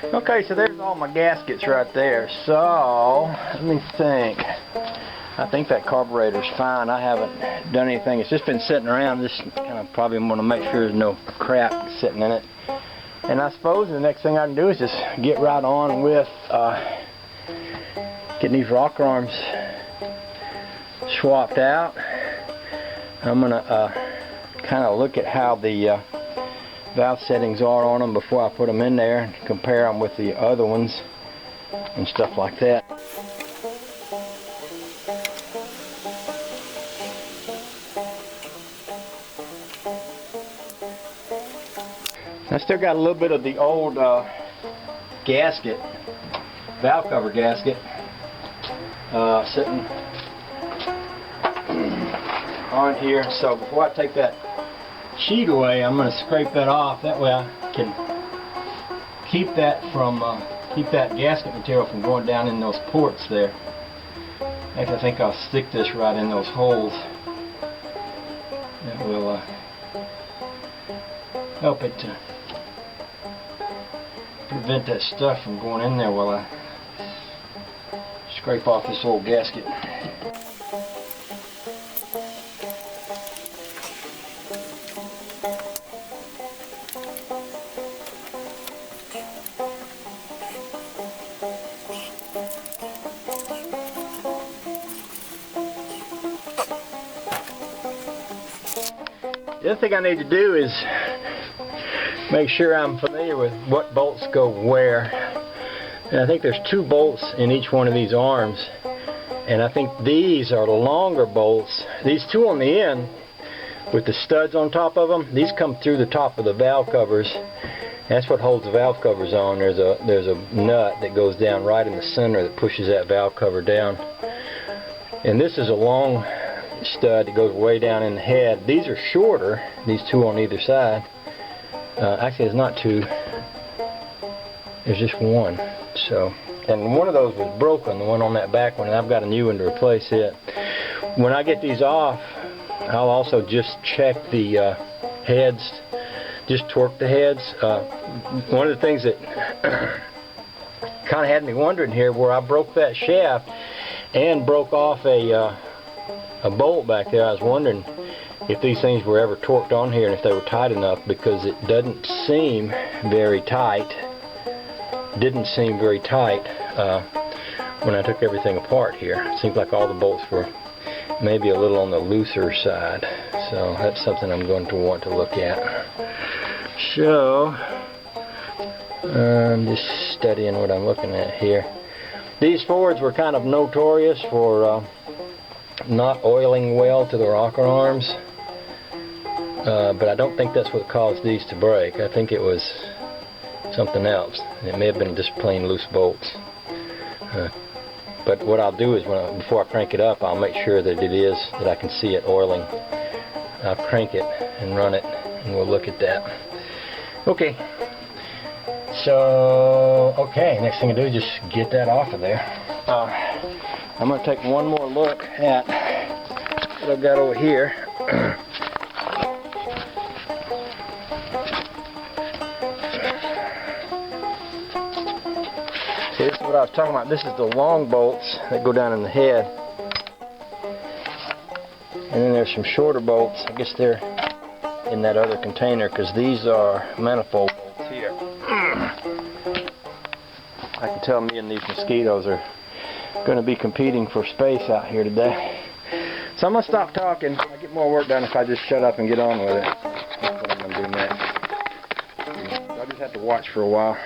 Okay, so there's all my gaskets right there. So, let me think. I think that carburetor's fine. I haven't done anything. It's just been sitting around. Just kind of probably want to make sure there's no crap sitting in it. And I suppose the next thing I can do is just get right on with getting these rocker arms swapped out. I'm going to kind of look at how the valve settings are on them before I put them in there and compare them with the other ones and stuff like that. I still got a little bit of the old gasket, valve cover gasket, sitting on here. So before I take that sheet away, I'm going to scrape that off. That way I can keep that gasket material from going down in those ports there. In fact, I think I'll stick this right in those holes. That will help it to prevent that stuff from going in there while I scrape off this old gasket. The other thing I need to do is make sure I'm familiar with what bolts go where. And I think there's 2 bolts in each one of these arms. And I think these are the longer bolts. These 2 on the end with the studs on top of them, these come through the top of the valve covers. That's what holds the valve covers on. There's a nut that goes down right in the center that pushes that valve cover down. And this is a long stud that goes way down in the head. These are shorter, these 2 on either side. Actually, there's not 2. There's just 1. So, and one of those was broken, the one on that back one, and I've got a new one to replace it. When I get these off, I'll also just check the heads, just torque the heads. One of the things that kind of had me wondering here, where I broke that shaft and broke off a bolt back there, I was wondering if these things were ever torqued on here and if they were tight enough, because it doesn't seem very tight. Didn't seem very tight when I took everything apart here. It seems like all the bolts were maybe a little on the looser side. So that's something I'm going to want to look at. So I'm just studying what I'm looking at here. These Fords were kind of notorious for not oiling well to the rocker arms, but I don't think that's what caused these to break. I think it was something else. It may have been just plain loose bolts. But what I'll do is before I crank it up, I'll make sure that it is, that I can see it oiling. I'll crank it and run it, and we'll look at that. Okay. So, okay, next thing I do is just get that off of there. I'm going to take one more look at what I've got over here. See, this is what I was talking about. This is the long bolts that go down in the head. And then there's some shorter bolts. I guess they're in that other container, because these are manifold bolts here. I can tell me and these mosquitoes are going to be competing for space out here today. So I'm going to stop talking. I'll get more work done if I just shut up and get on with it. That's what I'm going to do next. I'll just have to watch for a while.